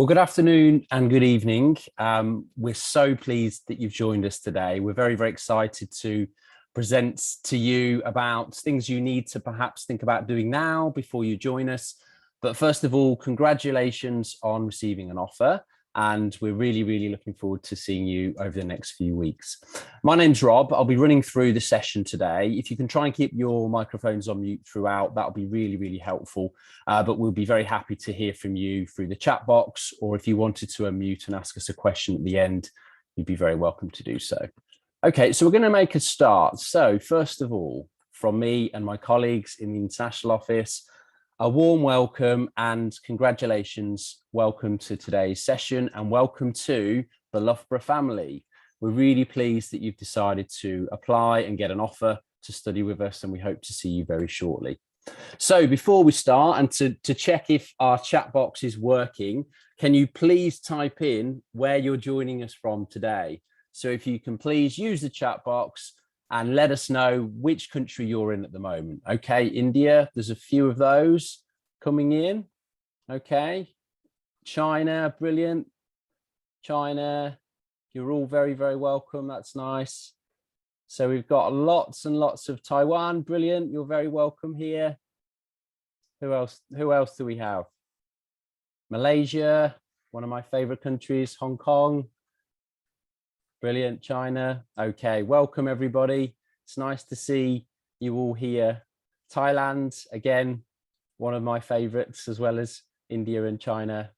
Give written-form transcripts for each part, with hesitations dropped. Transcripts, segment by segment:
Well, good afternoon and good evening. We're so pleased that you've joined us today. We're very, very excited to present to you about things you need to perhaps think about doing now before you join us. But first of all, congratulations on receiving an offer. And we're really, really looking forward to seeing you over the next few weeks. My name's Rob. I'll be running through the session today. If you can try and keep your microphones on mute throughout, that'll be really, really helpful. But we'll be very happy to hear from you through the chat box, or if you wanted to unmute and ask us a question at the end, you'd be very welcome to do so. Okay, so we're going to make a start. So first of all, from me and my colleagues in the international office, a warm welcome and congratulations. Welcome to today's session and welcome to the Loughborough family. We're really pleased that you've decided to apply and get an offer to study with us, and we hope to see you very shortly. So before we start, and to check if our chat box is working, can you please type in where you're joining us from today? So if you can please use the chat box and let us know which country you're in at the moment. Okay, India, there's a few of those coming in. Okay, China, brilliant. China, you're all very, very welcome. That's nice. So we've got lots and lots of Taiwan, brilliant. You're very welcome here. Who else? Who else do we have? Malaysia, one of my favorite countries, Hong Kong. Brilliant, China. Okay, welcome everybody. It's nice to see you all here. Thailand, again, one of my favorites, as well as India and China.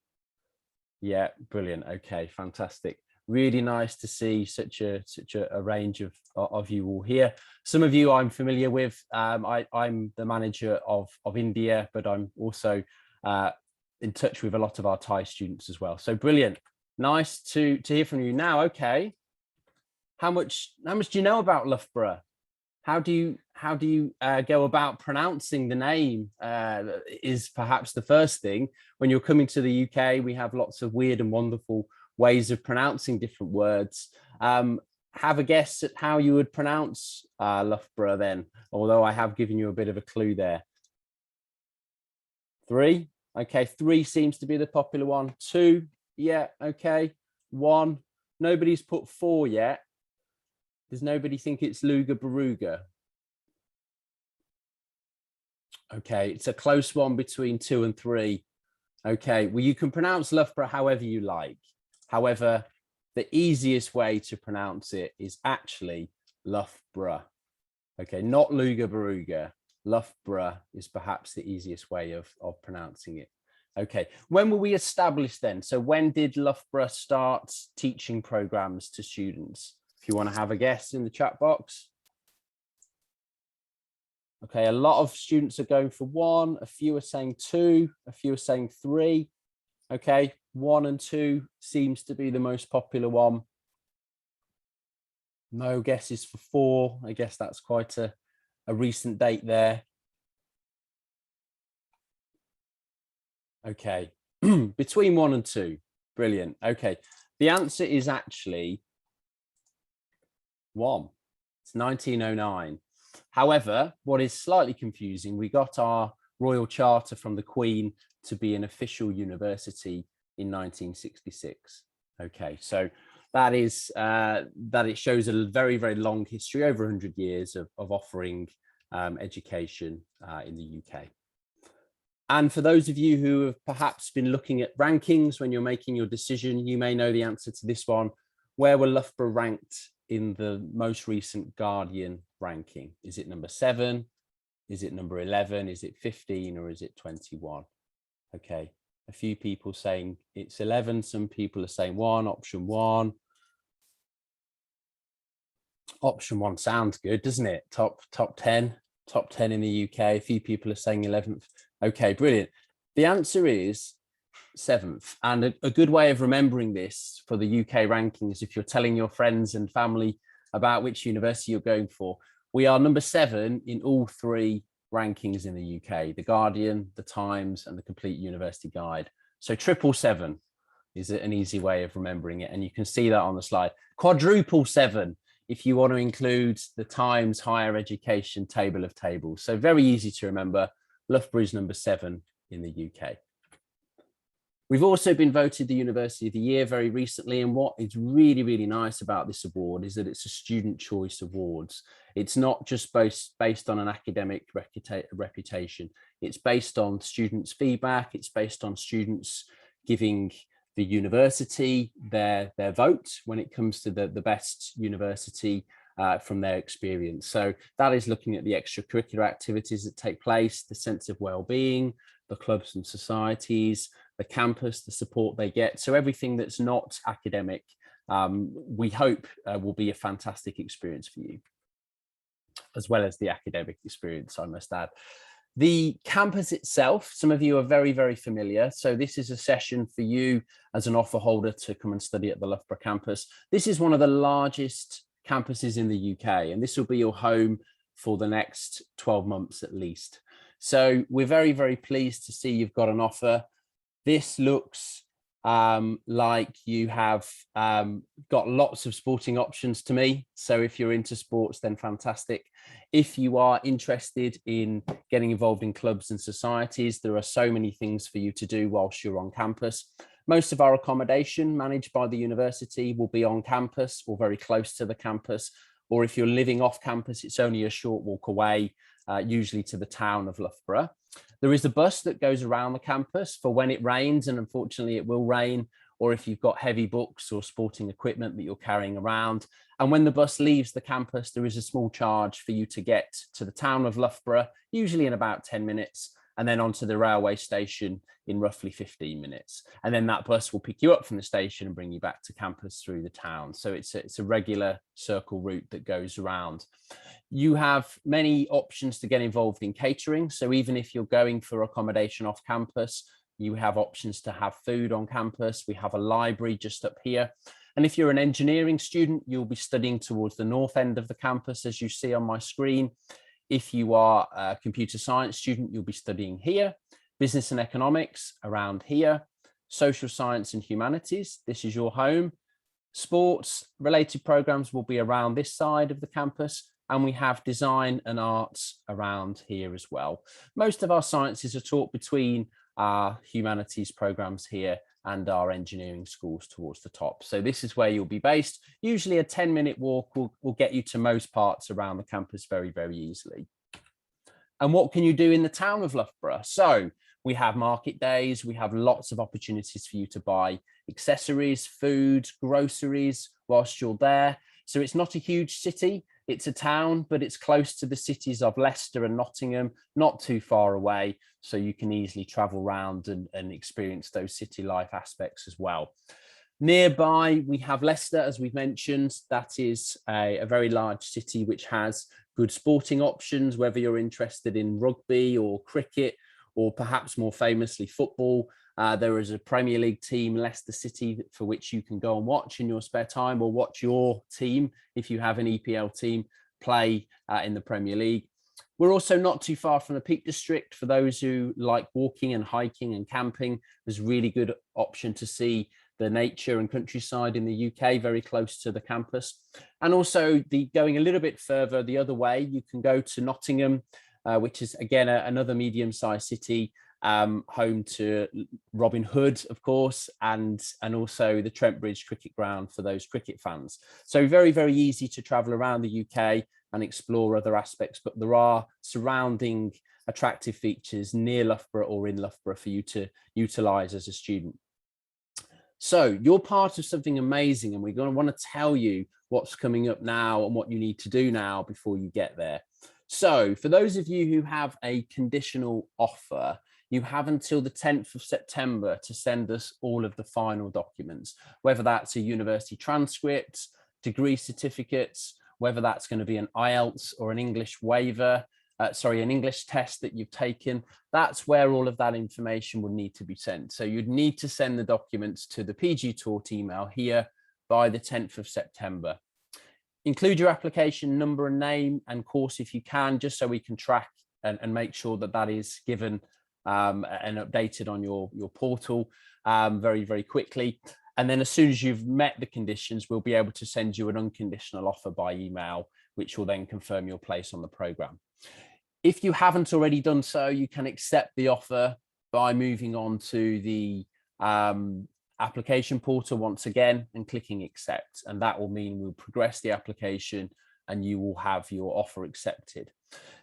Yeah, brilliant. Okay, fantastic. Really nice to see such a range of you all here. Some of you I'm familiar with. I'm the manager of India, but I'm also in touch with a lot of our Thai students as well. So brilliant. Nice to hear from you. Now, okay. How much do you know about Loughborough? How do you go about pronouncing the name? Is perhaps the first thing. When you're coming to the UK, we have lots of weird and wonderful ways of pronouncing different words. Have a guess at how you would pronounce Loughborough then, although I have given you a bit of a clue there. 3, okay, 3 seems to be the popular one. 2, yeah, okay. 1, nobody's put 4 yet. Does nobody think it's Loughborough? Okay, it's a close one between 2 and 3. Okay, well, you can pronounce Loughborough however you like. However, the easiest way to pronounce it is actually Loughborough. Okay, not Loughborough. Loughborough is perhaps the easiest way of pronouncing it. Okay, when were we established then? So when did Loughborough start teaching programs to students? If you want to have a guess in the chat box. Okay, a lot of students are going for 1, a few are saying 2, a few are saying 3. Okay, 1 and 2 seems to be the most popular one. No guesses for 4. I guess that's quite a recent date there. Okay, between 1 and 2. Brilliant. Okay, the answer is actually 1. It's 1909. However, what is slightly confusing, we got our royal charter from the Queen to be an official university in 1966. Okay, so that is that it shows a very, very long history, over 100 years of offering education in the UK. And for those of you who have perhaps been looking at rankings when you're making your decision, you may know the answer to this one. Where were Loughborough ranked in the most recent Guardian ranking? Is it number 7? Is it number 11? Is it 15? Or is it 21? Okay, a few people saying it's 11. Some people are saying 1, option 1. Option 1 sounds good, doesn't it? Top 10 in the UK. A few people are saying 11th. Okay, brilliant. The answer is 7th. And a good way of remembering this for the UK rankings, if you're telling your friends and family about which university you're going for, we are number 7 in all 3 rankings in the UK: the Guardian, the Times, and the Complete University Guide. So 777 is an easy way of remembering it, and you can see that on the slide. Quadruple 7 if you want to include the Times Higher Education table of tables. So very easy to remember. Loughborough is number 7 in the UK. We've also been voted the University of the Year very recently, and what is really, really nice about this award is that it's a student choice awards. It's not just based on an academic reputation. It's based on students' feedback. It's based on students giving the university their vote when it comes to the best university from their experience. So that is looking at the extracurricular activities that take place, the sense of well-being, the clubs and societies, the campus, the support they get. So everything that's not academic, we hope will be a fantastic experience for you, as well as the academic experience, I must add. The campus itself, some of you are very, very familiar. So this is a session for you as an offer holder to come and study at the Loughborough campus. This is one of the largest campuses in the UK, and this will be your home for the next 12 months at least. So we're very, very pleased to see you've got an offer. This looks like you have got lots of sporting options to me. So if you're into sports, then fantastic. If you are interested in getting involved in clubs and societies, there are so many things for you to do whilst you're on campus. Most of our accommodation managed by the university will be on campus or very close to the campus. Or if you're living off campus, it's only a short walk away, usually to the town of Loughborough. There is a bus that goes around the campus for when it rains, and unfortunately it will rain, or if you've got heavy books or sporting equipment that you're carrying around. And when the bus leaves the campus, there is a small charge for you to get to the town of Loughborough, usually in about 10 minutes, and then onto the railway station in roughly 15 minutes. And then that bus will pick you up from the station and bring you back to campus through the town. So it's a regular circle route that goes around. You have many options to get involved in catering. So even if you're going for accommodation off campus, you have options to have food on campus. We have a library just up here. And if you're an engineering student, you'll be studying towards the north end of the campus, as you see on my screen. If you are a computer science student, you'll be studying here. Business and economics around here. Social science and humanities, this is your home. Sports related programs will be around this side of the campus. And we have design and arts around here as well. Most of our sciences are taught between our humanities programs here and our engineering schools towards the top. So this is where you'll be based. Usually a 10-minute walk will get you to most parts around the campus very, very easily. And what can you do in the town of Loughborough? So we have market days. We have lots of opportunities for you to buy accessories, food, groceries whilst you're there. So it's not a huge city. It's a town, but it's close to the cities of Leicester and Nottingham, not too far away. So you can easily travel around and experience those city life aspects as well. Nearby, we have Leicester, as we've mentioned. That is a very large city which has good sporting options, whether you're interested in rugby or cricket, or perhaps more famously football. There is a Premier League team, Leicester City, for which you can go and watch in your spare time, or watch your team, if you have an EPL team, play in the Premier League. We're also not too far from the Peak District. For those who like walking and hiking and camping, there's a really good option to see the nature and countryside in the UK, very close to the campus. And also going a little bit further the other way, you can go to Nottingham, which is again another medium-sized city, home to Robin Hood, of course, and also the Trent Bridge cricket ground for those cricket fans. So very, very easy to travel around the UK and explore other aspects, but there are surrounding attractive features near Loughborough or in Loughborough for you to utilise as a student. So you're part of something amazing, and we're going to want to tell you what's coming up now and what you need to do now before you get there. So for those of you who have a conditional offer, you have until the 10th of September to send us all of the final documents, whether that's a university transcript, degree certificates, whether that's going to be an IELTS or an English waiver, an English test that you've taken. That's where all of that information would need to be sent. So you'd need to send the documents to the PG Taught email here by the 10th of September. Include your application number and name and course if you can, just so we can track and make sure that that is given and updated on your portal very, very quickly. And then as soon as you've met the conditions, we'll be able to send you an unconditional offer by email, which will then confirm your place on the programme. If you haven't already done so, you can accept the offer by moving on to the application portal once again and clicking accept, and that will mean we'll progress the application and you will have your offer accepted.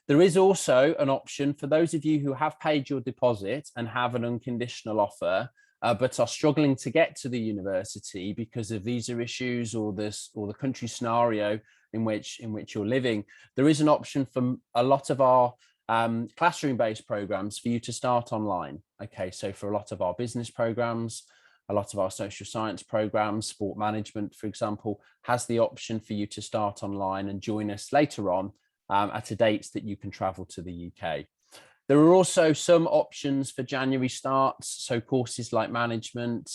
There is also an option for those of you who have paid your deposit and have an unconditional offer, but are struggling to get to the university because of visa issues or the country scenario in which you're living. There is an option for a lot of our classroom-based programs for you to start online. Okay, so for a lot of our business programs, a lot of our social science programs, sport management, for example, has the option for you to start online and join us later on at a date that you can travel to the UK. There are also some options for January starts. So courses like management,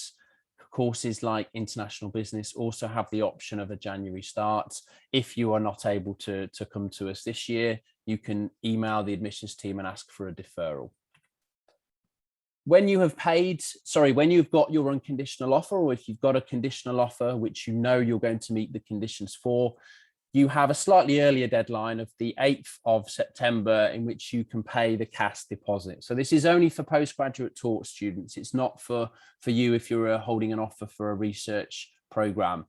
courses like international business also have the option of a January start. If you are not able to come to us this year, you can email the admissions team and ask for a deferral. When you have when you've got your unconditional offer, or if you've got a conditional offer, which you know you're going to meet the conditions for, you have a slightly earlier deadline of the 8th of September in which you can pay the CAS deposit. So this is only for postgraduate taught students. It's not for you if you're holding an offer for a research program.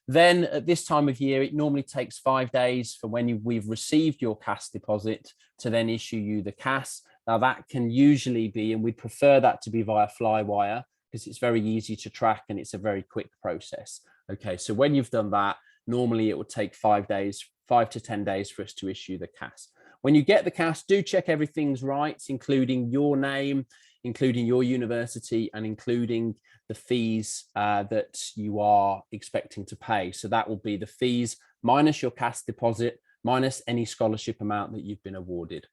Then at this time of year, it normally takes 5 days for when we've received your CAS deposit to then issue you the CAS. Now that can usually be, and we'd prefer that to be via Flywire because it's very easy to track and it's a very quick process. Okay, so when you've done that, normally it would take 5 days, 5 to 10 days for us to issue the CAS. When you get the CAS, do check everything's right, including your name, including your university, and including the fees that you are expecting to pay. So that will be the fees minus your CAS deposit, minus any scholarship amount that you've been awarded.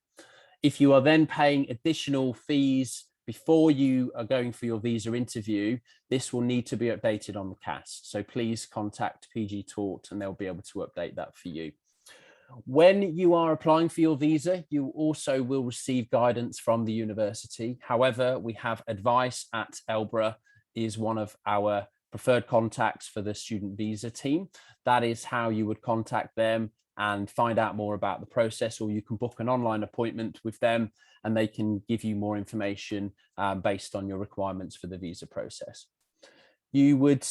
If you are then paying additional fees before you are going for your visa interview, this will need to be updated on the CAS. So please contact PG Taught and they'll be able to update that for you. When you are applying for your visa, you also will receive guidance from the university. However, we have advice at Loughborough is one of our preferred contacts for the student visa team. That is how you would contact them and find out more about the process, or you can book an online appointment with them and they can give you more information based on your requirements for the visa process. You would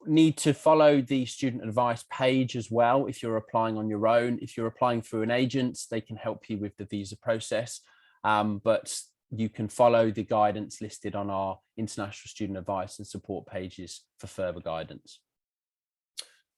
need to follow the student advice page as well if you're applying on your own. If you're applying through an agent, they can help you with the visa process, but you can follow the guidance listed on our international student advice and support pages for further guidance.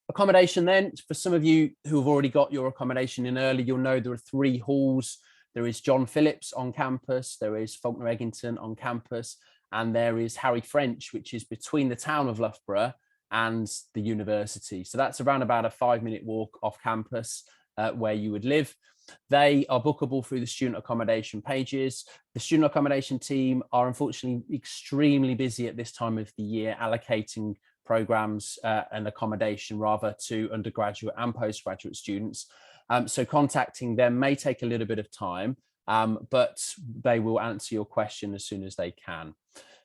Accommodation then, for some of you who have already got your accommodation in early, you'll know there are 3 halls. There is John Phillips on campus, there is Faulkner Eggington on campus, and there is Harry French, which is between the town of Loughborough and the university. So that's around about a 5-minute walk off campus where you would live. They are bookable through the student accommodation pages. The student accommodation team are unfortunately extremely busy at this time of the year, allocating programs and accommodation rather to undergraduate and postgraduate students. So contacting them may take a little bit of time, but they will answer your question as soon as they can.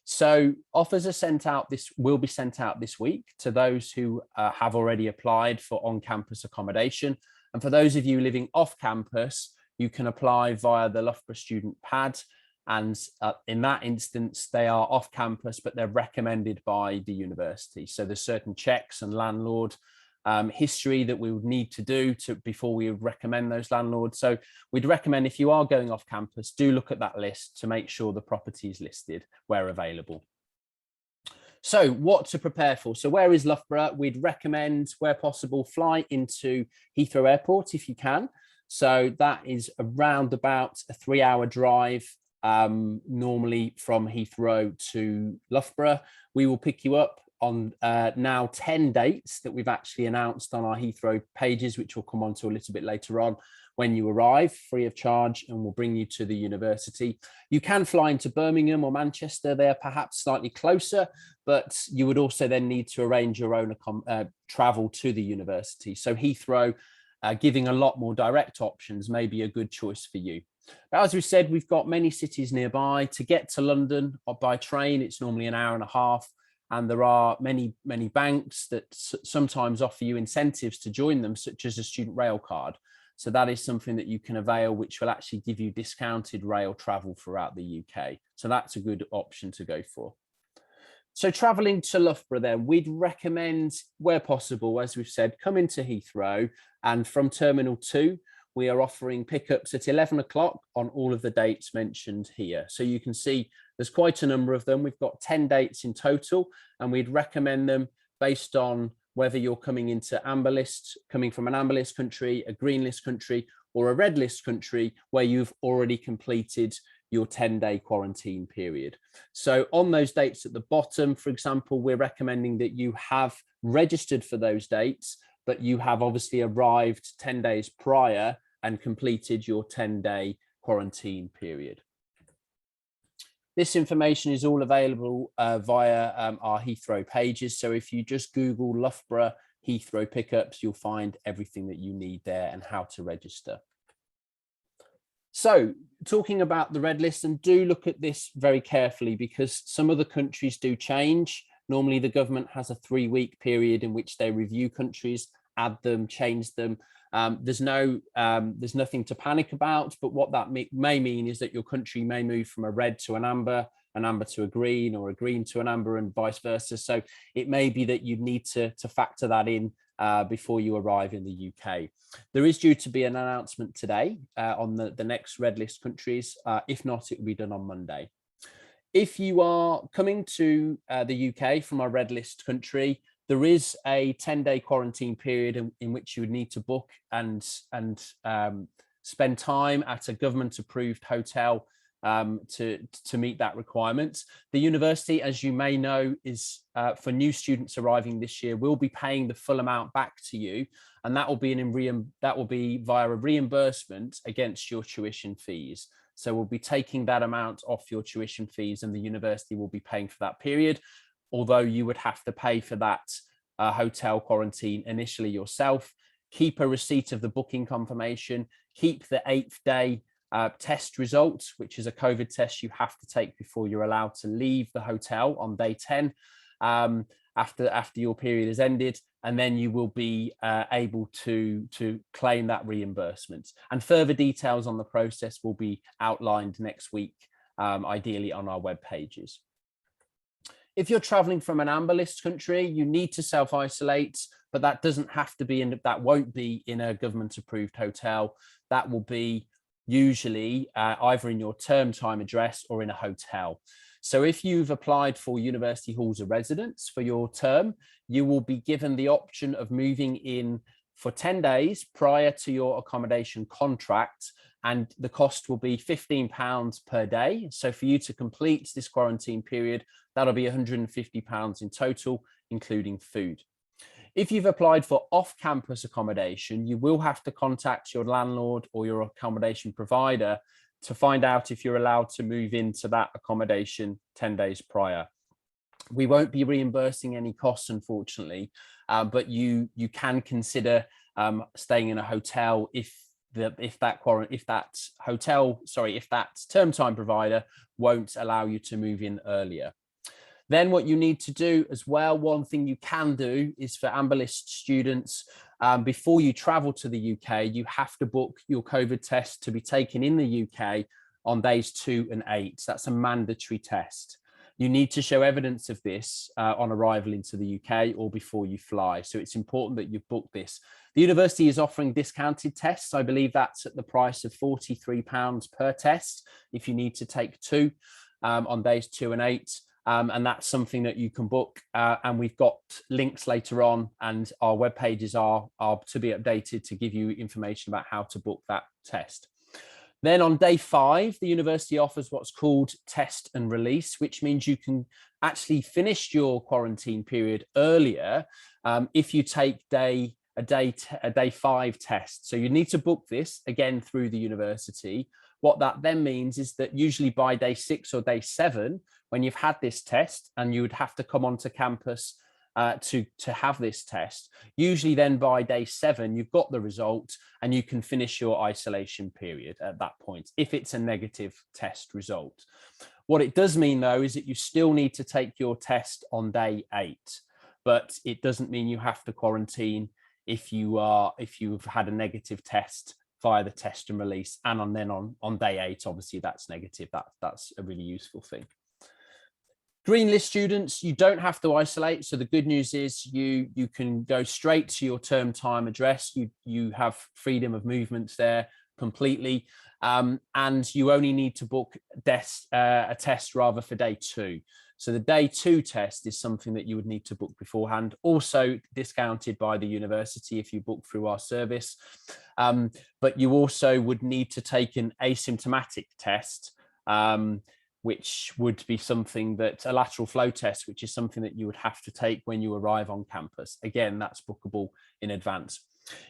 So offers are will be sent out this week to those who have already applied for on-campus accommodation. And for those of you living off campus, you can apply via the Loughborough student pad. And in that instance, they are off campus, but they're recommended by the university. So there's certain checks and landlord history that we would need to do before we would recommend those landlords. So we'd recommend, if you are going off campus, do look at that list to make sure the property is listed where available. So what to prepare for? So where is Loughborough? We'd recommend, where possible, fly into Heathrow Airport if you can. So that is around about a 3-hour drive normally from Heathrow to Loughborough. We will pick you up on now 10 dates that we've actually announced on our Heathrow pages, which we'll come on to a little bit later on when you arrive, free of charge, and we'll bring you to the university. You can fly into Birmingham or Manchester. They're perhaps slightly closer, but you would also then need to arrange your own travel to the university. So Heathrow, giving a lot more direct options, may be a good choice for you. But as we said, we've got many cities nearby. To get to London by train, it's normally an hour and a half. And there are many banks that sometimes offer you incentives to join them, such as a student rail card. So that is something that you can avail, which will actually give you discounted rail travel throughout the UK. So that's a good option to go for. So travelling to Loughborough then, we'd recommend, where possible, as we've said, come into Heathrow, and from Terminal 2, we are offering pickups at 11 o'clock on all of the dates mentioned here. So you can see there's quite a number of them. We've got 10 dates in total, and we'd recommend them based on whether you're coming into amber list, coming from an amber list country, a green list country, or a red list country where you've already completed your 10-day quarantine period. So on those dates at the bottom, for example, we're recommending that you have registered for those dates, but you have obviously arrived 10 days prior and completed your 10-day quarantine period. This information is all available via our Heathrow pages. So if you just Google Loughborough Heathrow pickups, you'll find everything that you need there and how to register. So talking about the red list, and do look at this very carefully because some of the countries do change. Normally the government has a 3-week period in which they review countries, add them, change them. There's nothing to panic about, but what that may mean is that your country may move from a red to an amber to a green, or a green to an amber, and vice versa. So it may be that you need to factor that in before you arrive in the UK. There is due to be an announcement today on the next red list countries. If not, it will be done on Monday. If you are coming to the UK from a red list country, there is a 10-day quarantine period in which you would need to book and spend time at a government-approved hotel to meet that requirement. The university, as you may know, is for new students arriving this year, will be paying the full amount back to you, and that will be via a reimbursement against your tuition fees. So we'll be taking that amount off your tuition fees, and the university will be paying for that period, although you would have to pay for that hotel quarantine initially yourself. Keep a receipt of the booking confirmation, keep the 8th day test result, which is a COVID test you have to take before you're allowed to leave the hotel on day 10 after your period has ended, and then you will be able to claim that reimbursement. And further details on the process will be outlined next week, ideally on our web pages. If you're traveling from an amber list country, you need to self-isolate, but that doesn't have to be that won't be in a government approved hotel. That will be usually either in your term time address or in a hotel. So if you've applied for university halls of residence for your term, you will be given the option of moving in for 10 days prior to your accommodation contract, and the cost will be £15 per day. So for you to complete this quarantine period, that'll be £150 in total, including food. If you've applied for off-campus accommodation, you will have to contact your landlord or your accommodation provider to find out if you're allowed to move into that accommodation 10 days prior. We won't be reimbursing any costs, unfortunately, but you can consider staying in a hotel if that term time provider won't allow you to move in earlier. Then what you need to do as well, one thing you can do is for amber list students, before you travel to the UK, you have to book your COVID test to be taken in the UK on days 2 and 8. That's a mandatory test. You need to show evidence of this on arrival into the UK or before you fly. So it's important that you book this. The university is offering discounted tests. I believe that's at the price of £43 per test if you need to take 2 on days 2 and 8. And that's something that you can book, and we've got links later on, and our web pages are to be updated to give you information about how to book that test. Then on day 5, the university offers what's called test and release, which means you can actually finish your quarantine period earlier if you take a day 5 test. So you need to book this again through the university. What that then means is that usually by day 6 or day 7, when you've had this test, and you would have to come onto campus to have this test, usually then by day 7, you've got the result and you can finish your isolation period at that point, if it's a negative test result. What it does mean, though, is that you still need to take your test on day 8, but it doesn't mean you have to quarantine if you've had a negative test via the test and release. And then on day 8, obviously that's negative. That's a really useful thing. Green list students, you don't have to isolate. So the good news is you can go straight to your term time address. You have freedom of movements there completely. And you only need to book a test rather for day 2. So the day 2 test is something that you would need to book beforehand, also discounted by the university if you book through our service. But you also would need to take an asymptomatic test, which would be something that a lateral flow test, which is something that you would have to take when you arrive on campus. Again, that's bookable in advance.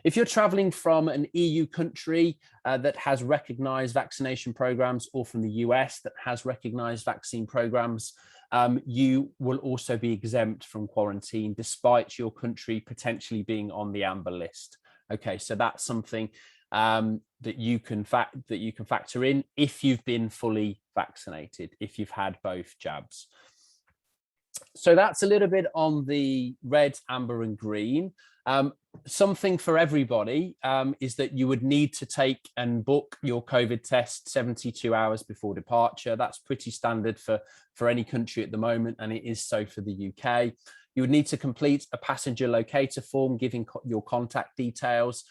If you're traveling from an EU country that has recognized vaccination programs, or from the US that has recognized vaccine programs, you will also be exempt from quarantine despite your country potentially being on the amber list. Okay, so that's something that you can factor in if you've been fully vaccinated, if you've had both jabs. So that's a little bit on the red, amber and green. Something for everybody is that you would need to take and book your COVID test 72 hours before departure. That's pretty standard for any country at the moment, and it is so for the UK. You would need to complete a passenger locator form giving your contact details.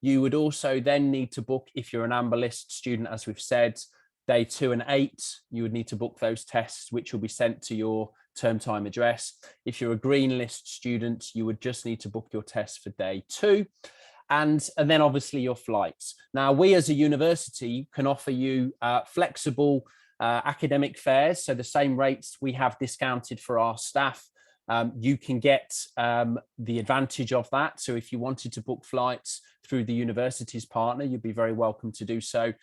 You would also then need to book, if you're an amber list student, as we've said, day 2 and 8, you would need to book those tests, which will be sent to your term time address. If you're a green list student, you would just need to book your tests for day 2. And then obviously your flights. Now, we as a university can offer you flexible academic fares. So the same rates we have discounted for our staff, you can get the advantage of that. So if you wanted to book flights through the university's partner, you'd be very welcome to do so.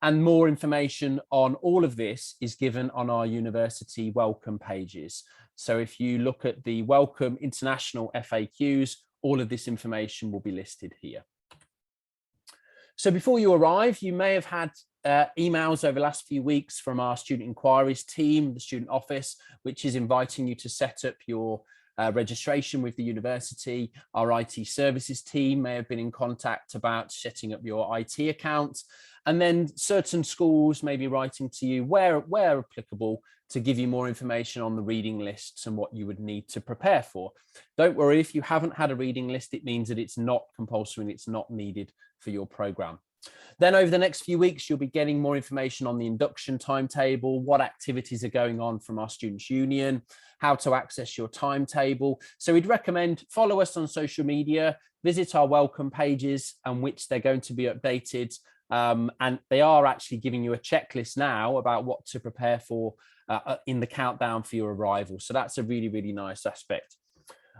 And more information on all of this is given on our university welcome pages. So if you look at the welcome international FAQs, all of this information will be listed here. So before you arrive, you may have had emails over the last few weeks from our student inquiries team, the student office, which is inviting you to set up your registration with the university. Our IT services team may have been in contact about setting up your IT account. And then certain schools may be writing to you where applicable to give you more information on the reading lists and what you would need to prepare for. Don't worry, if you haven't had a reading list, it means that it's not compulsory and it's not needed for your program. Then over the next few weeks, you'll be getting more information on the induction timetable, what activities are going on from our Students' Union, how to access your timetable. So we'd recommend follow us on social media, visit our welcome pages, and which they're going to be updated. And they are actually giving you a checklist now about what to prepare for in the countdown for your arrival. So that's a really, really nice aspect.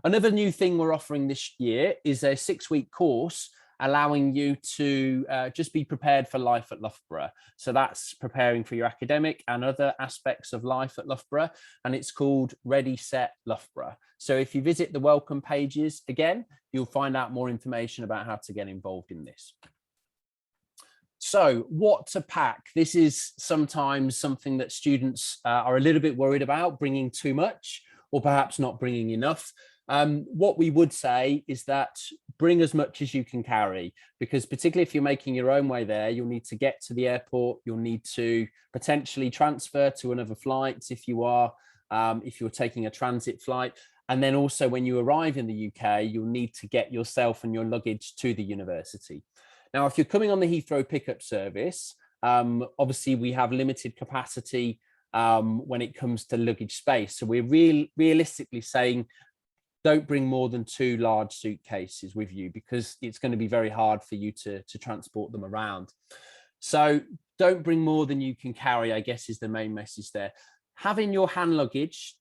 Another new thing we're offering this year is a 6-week course allowing you to just be prepared for life at Loughborough. So that's preparing for your academic and other aspects of life at Loughborough, and it's called Ready, Set, Loughborough. So if you visit the welcome pages again, you'll find out more information about how to get involved in this. So what to pack? This is sometimes something that students are a little bit worried about, bringing too much or perhaps not bringing enough. What we would say is that bring as much as you can carry, because particularly if you're making your own way there, you'll need to get to the airport, you'll need to potentially transfer to another flight if you're taking a transit flight. And then also when you arrive in the UK, you'll need to get yourself and your luggage to the university. Now, if you're coming on the Heathrow pickup service, obviously we have limited capacity when it comes to luggage space. So we're realistically saying, don't bring more than 2 large suitcases with you, because it's going to be very hard for you to transport them around. So don't bring more than you can carry, I guess, is the main message there. Having your hand luggage,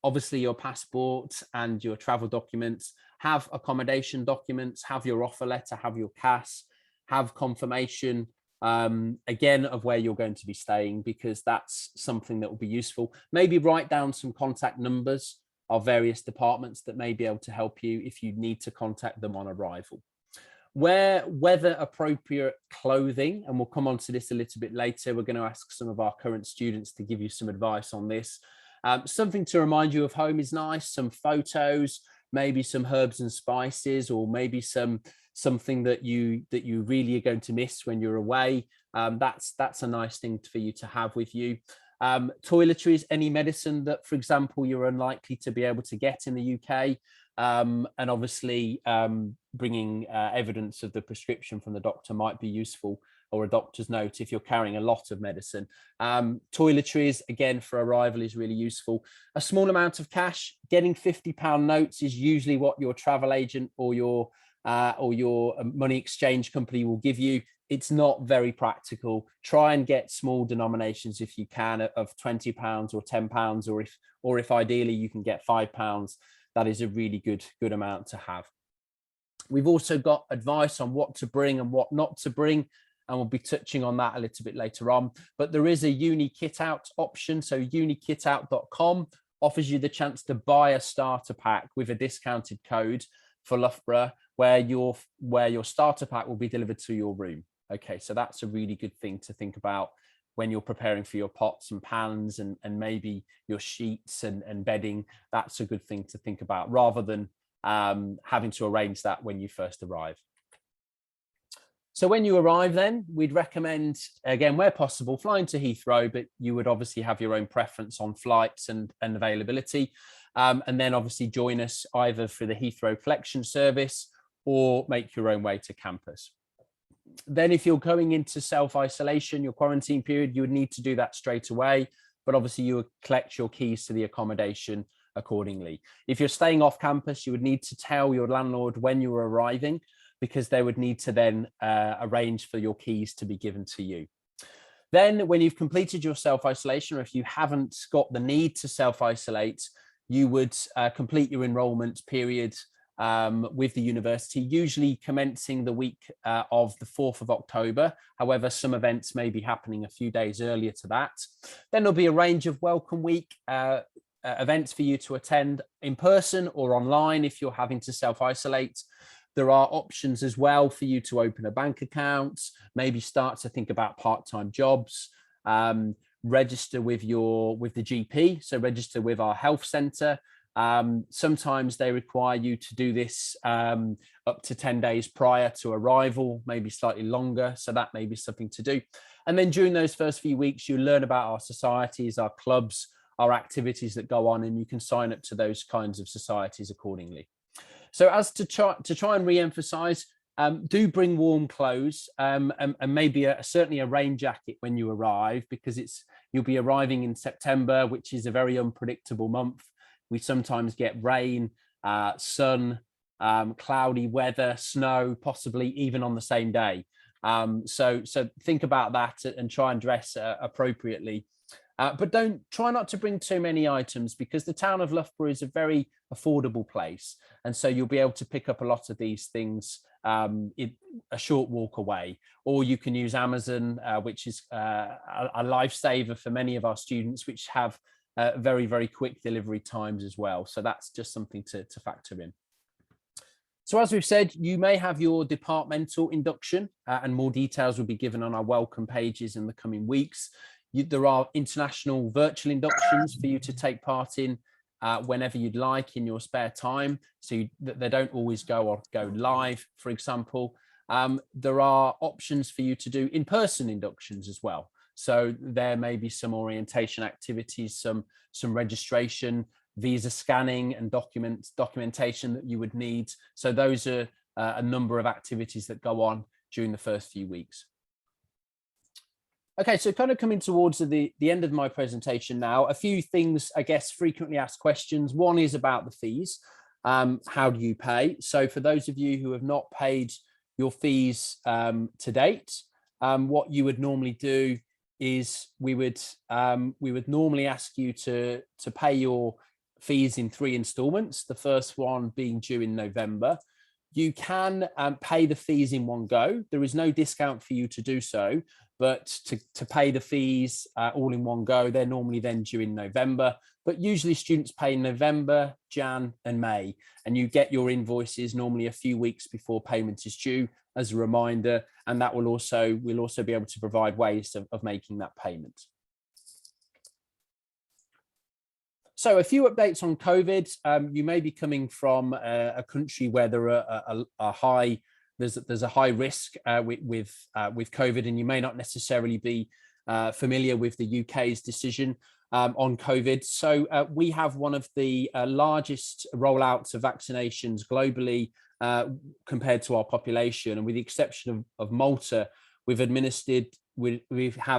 obviously your passport and your travel documents, have accommodation documents, have your offer letter, have your CAS, have confirmation again of where you're going to be staying, because that's something that will be useful. Maybe write down some contact numbers of various departments that may be able to help you if you need to contact them on arrival. Wear weather appropriate clothing, and we'll come on to this a little bit later. We're going to ask some of our current students to give you some advice on this. Something to remind you of home is nice, some photos, maybe some herbs and spices, or maybe something that you really are going to miss when you're away. That's a nice thing for you to have with you. Toiletries, any medicine that, for example, you're unlikely to be able to get in the UK. And obviously bringing evidence of the prescription from the doctor might be useful, or a doctor's note if you're carrying a lot of medicine. Toiletries, again, for arrival is really useful. A small amount of cash. Getting £50 notes is usually what your travel agent or your money exchange company will give you. It's not very practical. Try and get small denominations if you can, of £20 or £10, or if ideally you can get £5. That is a really good amount to have. We've also got advice on what to bring and what not to bring, and we'll be touching on that a little bit later on. But there is a uni kit out option. So unikitout.com offers you the chance to buy a starter pack with a discounted code for Loughborough, where your starter pack will be delivered to your room. Okay, so that's a really good thing to think about when you're preparing for your pots and pans and maybe your sheets and bedding. That's a good thing to think about, rather than having to arrange that when you first arrive. So when you arrive, then we'd recommend, again, where possible, flying to Heathrow, but you would obviously have your own preference on flights and availability. And then obviously join us either for the Heathrow collection service or make your own way to campus. Then if you're going into self-isolation, your quarantine period, you would need to do that straight away. But obviously you would collect your keys to the accommodation accordingly. If you're staying off campus, you would need to tell your landlord when you're arriving, because they would need to then arrange for your keys to be given to you. Then when you've completed your self-isolation, or if you haven't got the need to self-isolate, you would complete your enrolment period with the university, usually commencing the week of the 4th of October. However, some events may be happening a few days earlier to that. Then there'll be a range of welcome week events for you to attend in person or online if you're having to self-isolate. There are options as well for you to open a bank account, maybe start to think about part-time jobs, register with the GP, so register with our health centre. Sometimes they require you to do this up to 10 days prior to arrival, maybe slightly longer, so that may be something to do. And then during those first few weeks, you learn about our societies, our clubs, our activities that go on, and you can sign up to those kinds of societies accordingly. So as to try and re-emphasize, do bring warm clothes and maybe certainly a rain jacket when you arrive, because you'll be arriving in September, which is a very unpredictable month. We sometimes get rain, sun, cloudy weather, snow, possibly even on the same day. So think about that and try and dress appropriately. But try not to bring too many items, because the town of Loughborough is a very affordable place. And so you'll be able to pick up a lot of these things a short walk away, or you can use Amazon, which is a lifesaver for many of our students, which have very, very quick delivery times as well. So that's just something to factor in. So as we've said, you may have your departmental induction and more details will be given on our welcome pages in the coming weeks. There are international virtual inductions for you to take part in whenever you'd like in your spare time. So they don't always go live, for example. There are options for you to do in-person inductions as well. So there may be some orientation activities, some registration, visa scanning and documentation that you would need. So those are a number of activities that go on during the first few weeks. Okay, so kind of coming towards the end of my presentation now, a few things, I guess, frequently asked questions. One is about the fees. How do you pay? So for those of you who have not paid your fees to date, what you would normally do is we would normally ask you to pay your fees in 3 installments, the first one being due in November. You can pay the fees in one go. There is no discount for you to do so, but to pay the fees all in one go, they're normally then due in November. But usually students pay in November, Jan and May, and you get your invoices normally a few weeks before payment is due as a reminder, and that we'll also be able to provide ways of making that payment. So a few updates on COVID. You may be coming from a country where there are there's a high risk with COVID, and you may not necessarily be familiar with the UK's decision on COVID. So we have one of the largest rollouts of vaccinations globally compared to our population. And with the exception of Malta, we have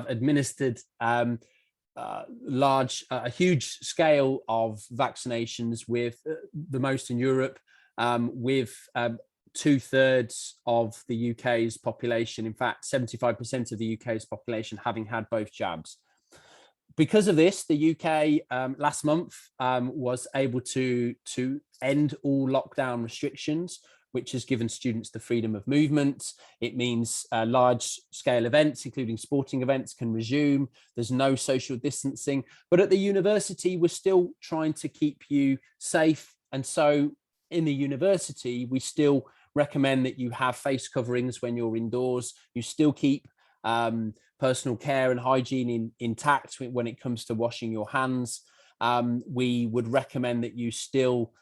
administered a huge scale of vaccinations, with the most in Europe, with 2/3 of the UK's population, in fact 75% of the UK's population, having had both jabs. Because of this, the UK last month was able to end all lockdown restrictions, which has given students the freedom of movement. It means large-scale events, including sporting events, can resume. There's no social distancing. But at the university, we're still trying to keep you safe. And so in the university, we still recommend that you have face coverings when you're indoors. You still keep personal care and hygiene intact when it comes to washing your hands. We would recommend that you still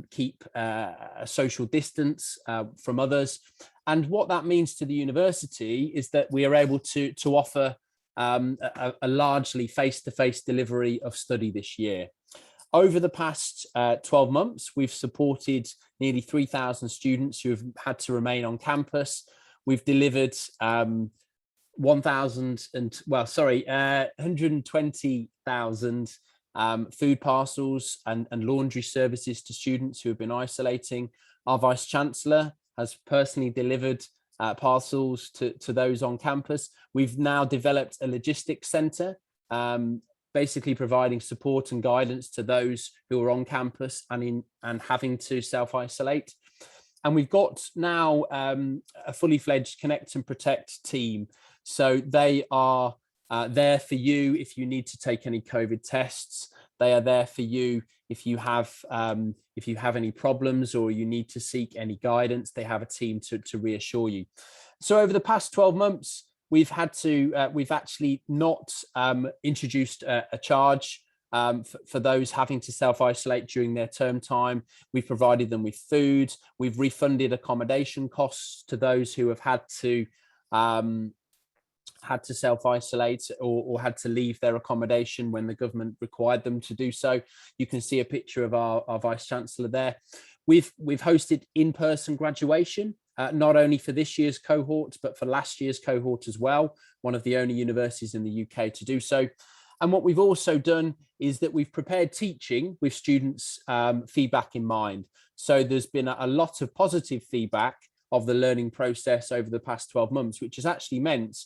keep a social distance from others. And what that means to the university is that we are able to offer a largely face-to-face delivery of study this year. Over the past 12 months, we've supported nearly 3,000 students who have had to remain on campus. We've delivered 120,000 food parcels and laundry services to students who have been isolating. Our Vice Chancellor has personally delivered parcels to those on campus. We've now developed a logistics centre, basically providing support and guidance to those who are on campus and having to self-isolate. And we've got now a fully fledged Connect and Protect team. So they are there for you if you need to take any COVID tests. They are there for you if you have any problems or you need to seek any guidance. They have a team to reassure you. So over the past 12 months, we've actually not introduced a charge for those having to self-isolate during their term time. We've provided them with food. We've refunded accommodation costs to those who have had to self-isolate or had to leave their accommodation when the government required them to do so. You can see a picture of our Vice Chancellor there. We've hosted in-person graduation, not only for this year's cohort, but for last year's cohort as well, one of the only universities in the UK to do so. And what we've also done is that we've prepared teaching with students' feedback in mind. So there's been a lot of positive feedback of the learning process over the past 12 months, which has actually meant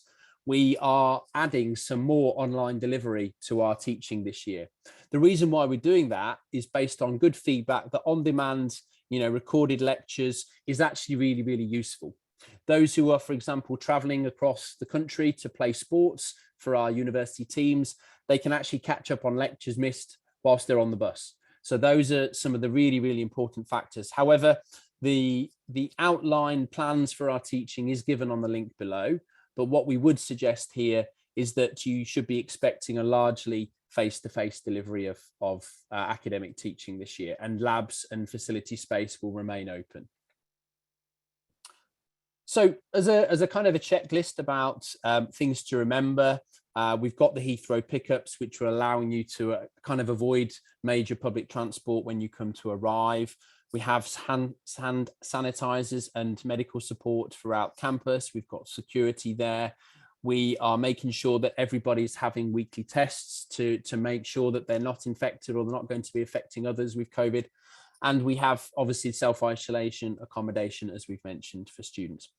we are adding some more online delivery to our teaching this year. The reason why we're doing that is based on good feedback that on-demand, recorded lectures is actually really, really useful. Those who are, for example, traveling across the country to play sports for our university teams, they can actually catch up on lectures missed whilst they're on the bus. So those are some of the really, really important factors. However, the outline plans for our teaching is given on the link below. But what we would suggest here is that you should be expecting a largely face-to-face delivery of academic teaching this year, and labs and facility space will remain open. So as a kind of a checklist about things to remember, we've got the Heathrow pickups, which are allowing you to kind of avoid major public transport when you come to arrive. We have hand sanitizers and medical support throughout campus. We've got security there. We are making sure that everybody's having weekly tests to make sure that they're not infected or they're not going to be affecting others with COVID. And we have obviously self-isolation accommodation, as we've mentioned, for students.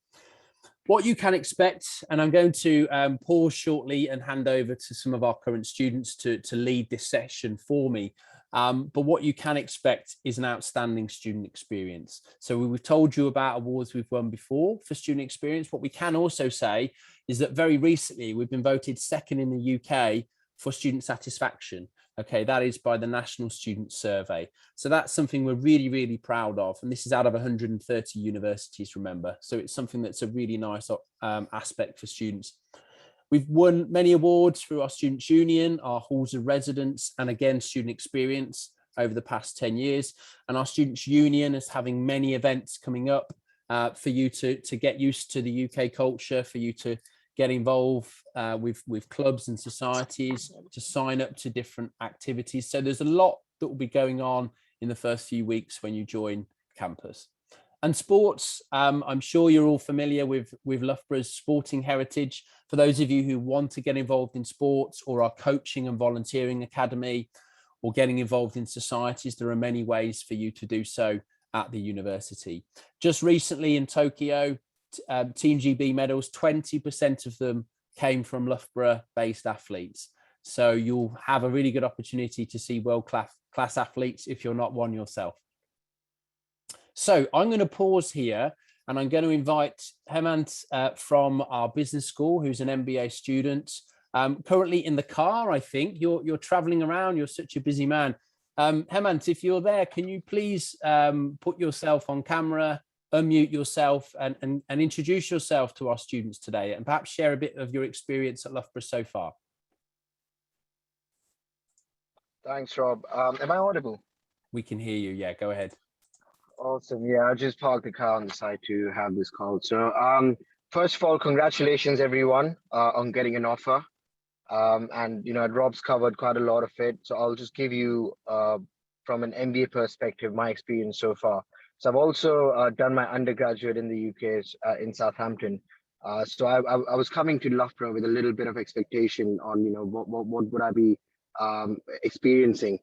What you can expect, and I'm going to pause shortly and hand over to some of our current students to lead this session for me. But what you can expect is an outstanding student experience. So we've told you about awards we've won before for student experience. What we can also say is that very recently we've been voted second in the UK for student satisfaction. Okay, that is by the National Student Survey. So that's something we're really, really proud of. And this is out of 130 universities, remember. So it's something that's a really nice aspect for students. We've won many awards through our Students' Union, our halls of residence, and again, student experience over the past 10 years. And our Students' Union is having many events coming up for you to get used to the UK culture, for you to get involved with clubs and societies, to sign up to different activities. So there's a lot that will be going on in the first few weeks when you join campus. And sports, I'm sure you're all familiar with Loughborough's sporting heritage. For those of you who want to get involved in sports, or our coaching and volunteering academy, or getting involved in societies, there are many ways for you to do so at the university. Just recently in Tokyo, Team GB medals, 20% of them came from Loughborough-based athletes. So you'll have a really good opportunity to see world-class athletes if you're not one yourself. So I'm going to pause here, and I'm going to invite Hemant from our business school, who's an MBA student, currently in the car. I think you're traveling around. You're such a busy man. Hemant, if you're there, can you please put yourself on camera, unmute yourself, and introduce yourself to our students today, and perhaps share a bit of your experience at Loughborough so far? Thanks, Rob. Am I audible? We can hear you. Yeah, go ahead. Awesome. Yeah, I just parked the car on the side to have this call. So, first of all, congratulations everyone on getting an offer. And Rob's covered quite a lot of it. So I'll just give you, from an MBA perspective, my experience so far. So I've also done my undergraduate in the UK in Southampton. So I was coming to Loughborough with a little bit of expectation on what would I be experiencing.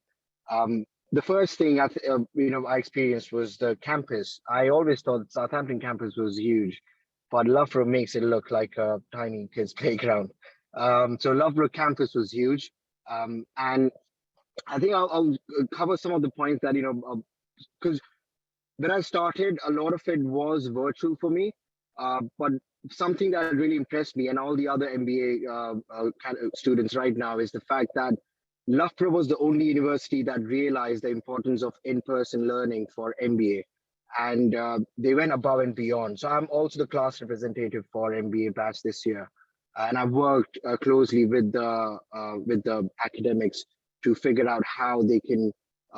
The first thing I experienced was the campus. I always thought Southampton campus was huge, but Loughborough makes it look like a tiny kid's playground. So Loughborough campus was huge, and I think I'll cover some of the points that because when I started, a lot of it was virtual for me, but something that really impressed me and all the other MBA kind of students right now is the fact that Loughborough was the only university that realized the importance of in-person learning for MBA, and they went above and beyond. So I'm also the class representative for MBA batch this year, and I've worked closely with the academics to figure out how they can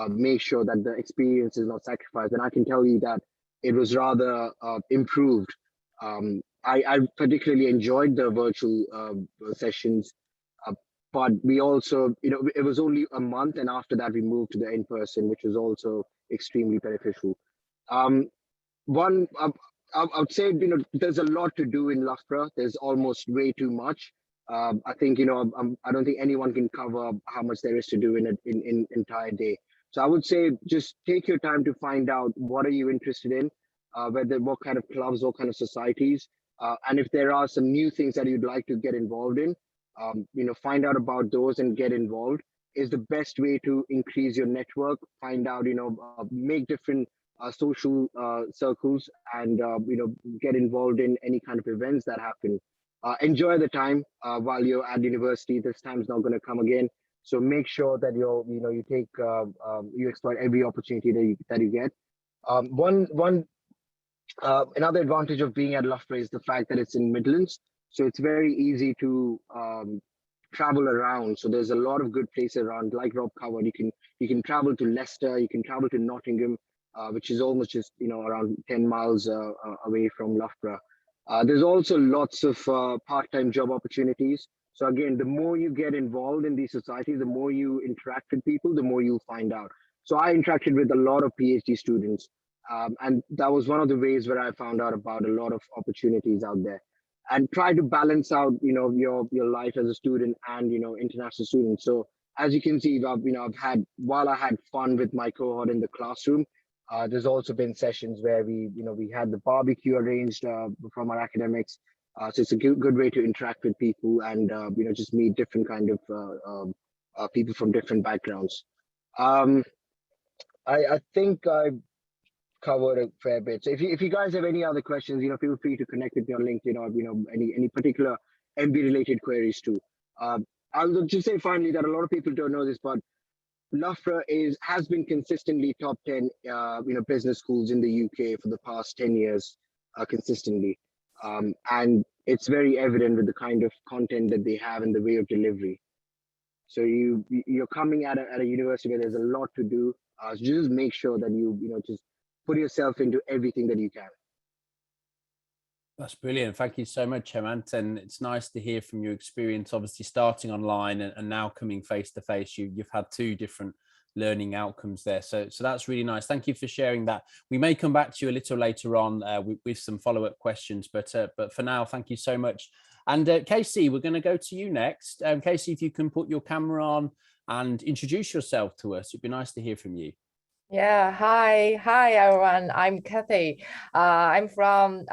make sure that the experience is not sacrificed. And I can tell you that it was rather improved. I particularly enjoyed the virtual sessions. But we also, it was only a month, and after that we moved to the in-person, which was also extremely beneficial. I would say, there's a lot to do in Loughborough. There's almost way too much. I think, I don't think anyone can cover how much there is to do in an entire day. So I would say just take your time to find out what are you interested in, what kind of clubs, what kind of societies, and if there are some new things that you'd like to get involved in, find out about those and get involved is the best way to increase your network. Find out, make different social circles, and get involved in any kind of events that happen. Enjoy the time while you're at university. This time's not going to come again, so make sure that you exploit every opportunity that you get. Another advantage of being at Loughborough is the fact that it's in Midlands. So it's very easy to travel around. So there's a lot of good places around, like Rob covered. You can travel to Leicester, you can travel to Nottingham, which is almost just around 10 miles away from Loughborough. There's also lots of part-time job opportunities. So again, the more you get involved in these societies, the more you interact with people, the more you find out. So I interacted with a lot of PhD students, and that was one of the ways where I found out about a lot of opportunities out there. And try to balance out, your life as a student and international student. So as you can see, while I had fun with my cohort in the classroom, there's also been sessions where we had the barbecue arranged from our academics. So it's a good way to interact with people and just meet different kind of people from different backgrounds. I think I covered a fair bit. So if you guys have any other questions, feel free to connect with me on LinkedIn, or any particular MBA related queries too. I'll just say finally that a lot of people don't know this, but Loughborough has been consistently top 10 business schools in the UK for the past 10 years consistently, and it's very evident with the kind of content that they have and the way of delivery. So you're coming at a university where there's a lot to do. So just make sure that you just put yourself into everything that you can. That's brilliant. Thank you so much, Hemant. And it's nice to hear from your experience, obviously starting online and now coming face to face. You've had two different learning outcomes there. So that's really nice. Thank you for sharing that. We may come back to you a little later on with some follow-up questions, but for now, thank you so much. And Casey, we're going to go to you next. Casey, if you can put your camera on and introduce yourself to us, it'd be nice to hear from you. Yeah, hi everyone. I'm Kathy. I'm from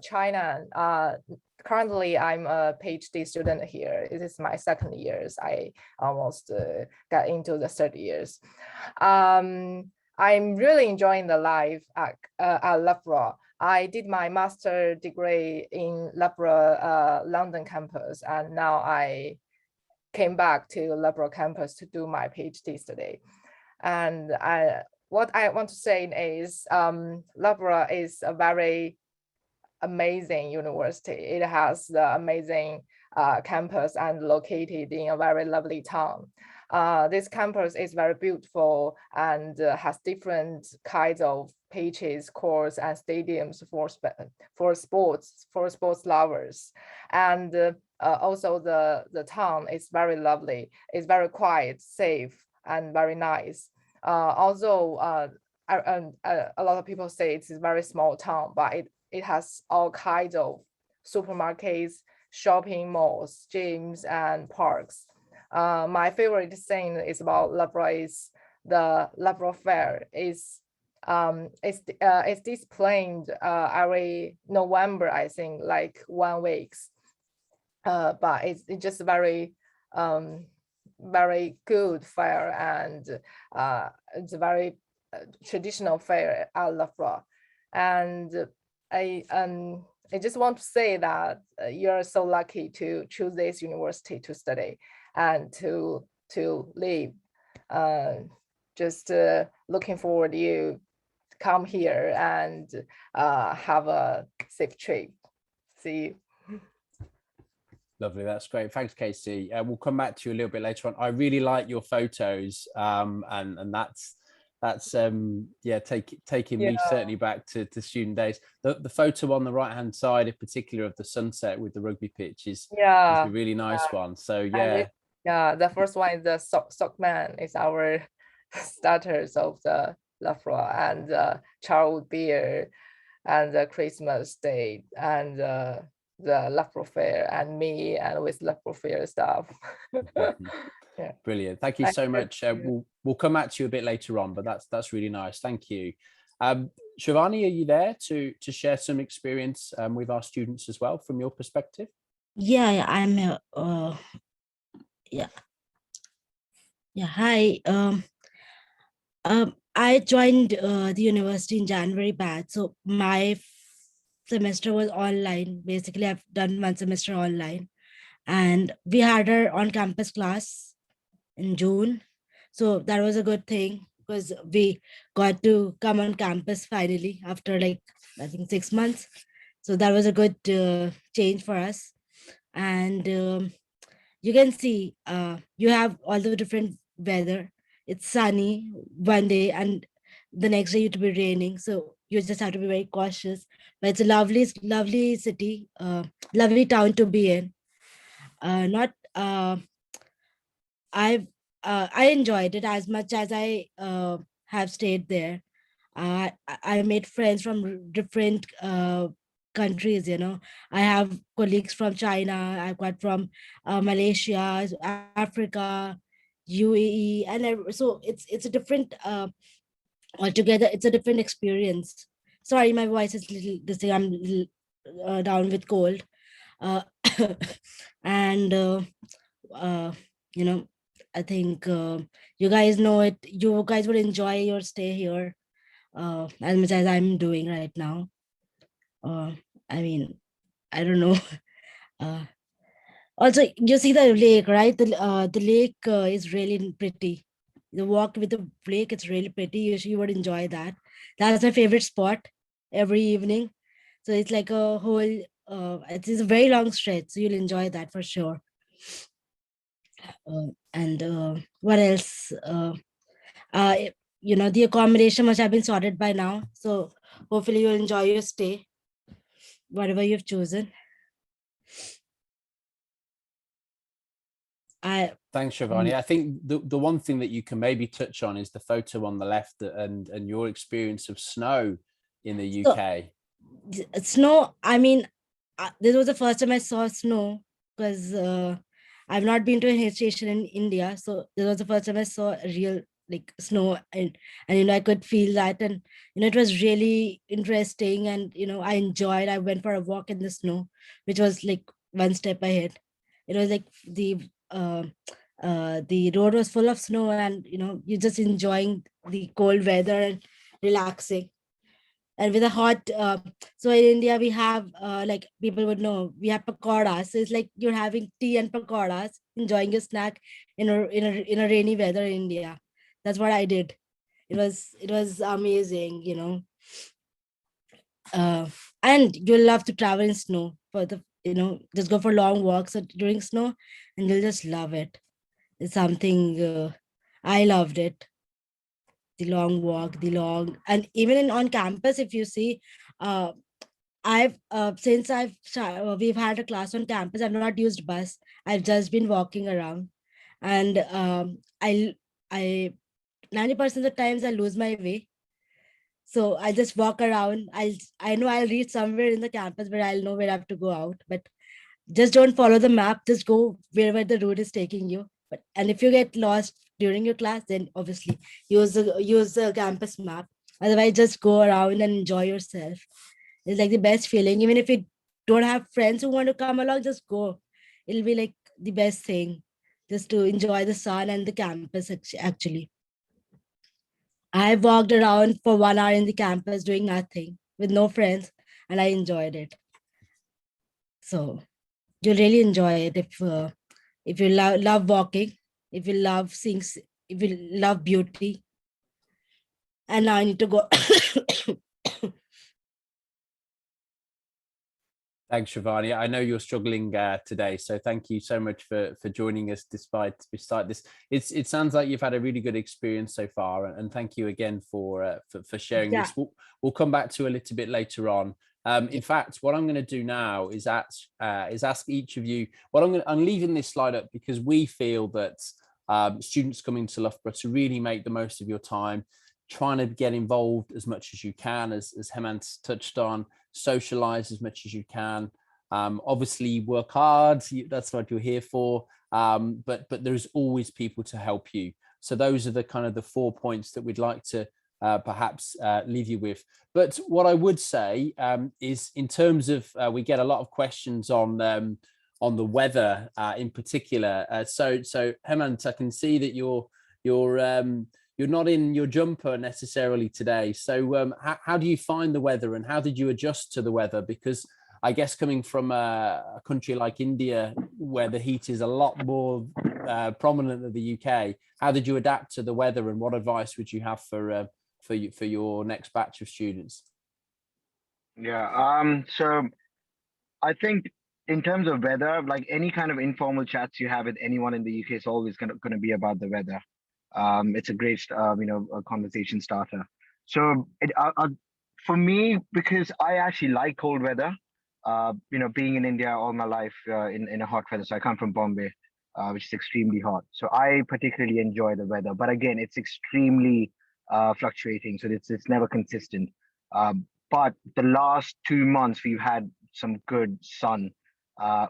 China. Currently, I'm a PhD student here. It is my second years. I almost got into the third years. I'm really enjoying the life at Loughborough. I did my master degree in Loughborough, London campus, and now I came back to Loughborough campus to do my PhD study. And what I want to say is Loughborough is a very amazing university. It has the amazing campus and located in a very lovely town. This campus is very beautiful and has different kinds of pitches, courts, and stadiums for sports lovers. And also the town is very lovely. It's very quiet, safe, and very nice. Although a lot of people say it's a very small town, but it has all kinds of supermarkets, shopping malls, gyms, and parks. My favorite thing is about Loughborough is the Loughborough Fair. It's displayed every November, I think, like 1 week. But it's just very very good fair, and it's a very traditional fair at Loughborough. And I just want to say that you're so lucky to choose this university to study and to live. Just looking forward you come here and have a safe trip. See you. Lovely, that's great. Thanks, Casey. We'll come back to you a little bit later on. I really like your photos, and that's yeah, taking me certainly back to student days. The photo on the right hand side, in particular, of the sunset with the rugby pitch is a really nice one. So yeah, the first one is the sock man. Is our starters of the Loughborough, and childhood beer, and the Christmas Day, and the Loughborough Fair, and me, and with Loughborough Fair stuff. Yeah. Brilliant. Thank you so much. We'll come back to you a bit later on, but that's really nice. Thank you. Shivani, are you there to share some experience with our students as well from your perspective? Yeah, I'm yeah. Hi. I joined the university in January batch, so my semester was online. Basically, I've done 1 semester online, and we had our on-campus class in June, so that was a good thing because we got to come on campus finally after like I think 6 months. So that was a good change for us. And you can see you have all the different weather. It's sunny one day and the next day it will be raining, so you just have to be very cautious. But it's a lovely city, lovely town to be in. Not I enjoyed it as much as I have stayed there. I made friends from different countries, you know. I have colleagues from China, I've got from Malaysia, Africa, UAE, and so it's a different altogether. It's a different experience. Sorry, my voice is little this thing. I'm little, down with cold, and you know, I think you guys know it. You guys would enjoy your stay here as much as I'm doing right now. I mean, I don't know. Also, you see the lake, right? The lake is really pretty. The walk with the lake, it's really pretty. You would enjoy that. That's my favorite spot every evening. So it's like a whole, it's a very long stretch. So you'll enjoy that for sure. And what else? You know, the accommodation must have been sorted by now. So hopefully you'll enjoy your stay. whatever you've chosen. Thanks, Shivani. I think the one thing that you can maybe touch on is the photo on the left and your experience of snow in the UK. Snow, I mean, this was the first time I saw snow, because I've not been to a hill station in India. So this was the first time I saw a real like snow, and I could feel that, and it was really interesting, and I enjoyed. I went for a walk in the snow, which was like one step ahead. It was like the road was full of snow, and you're just enjoying the cold weather and relaxing. And with a hot so in India we have like people would know, we have pakoras. So it's like you're having tea and pakoras, enjoying your snack in a rainy weather in India. That's what I did. It was amazing, and you'll love to travel in snow for the just go for long walks during snow, and you'll just love it. It's something I loved it. The long walk, and even on campus, if you see, uh, I've since we've had a class on campus, I've not used bus. I've just been walking around, and I 90% of the times I lose my way. So I just walk around. I know I'll reach somewhere in the campus where I'll know where I have to go out, but just don't follow the map. Just go wherever the road is taking you. And if you get lost during your class, then obviously use the campus map. Otherwise, just go around and enjoy yourself. It's like the best feeling. Even if you don't have friends who want to come along, just go. It'll be like the best thing, just to enjoy the sun and the campus. Actually, I walked around for 1 hour in the campus doing nothing with no friends, and I enjoyed it. So you'll really enjoy it if you love walking, if you love seeing, if you love beauty. And now I need to go. Thanks, Shivani. I know you're struggling today, so thank you so much for joining us despite this. It sounds like you've had a really good experience so far, and thank you again for sharing this. We'll come back to a little bit later on. In fact, what I'm going to do now is ask each of you. I'm leaving this slide up because we feel that students coming to Loughborough, to really make the most of your time, trying to get involved as much as you can, as Hemant touched on, socialize as much as you can, obviously work hard, that's what you're here for, but there's always people to help you. So those are the kind of the 4 points that we'd like to perhaps leave you with. But what I would say is, in terms of we get a lot of questions on the weather in particular. So Hemant, I can see that you're not in your jumper necessarily today. So how do you find the weather, and how did you adjust to the weather? Because I guess coming from a country like India, where the heat is a lot more prominent than the UK, how did you adapt to the weather, and what advice would you have for your next batch of students? Yeah. So I think in terms of weather, like any kind of informal chats you have with anyone in the UK, is always going to be about the weather. It's a great, a conversation starter. So for me, because I actually like cold weather, being in India all my life in a hot weather. So I come from Bombay, which is extremely hot. So I particularly enjoy the weather. But again, it's extremely fluctuating. So it's never consistent. But the last 2 months, we've had some good sun.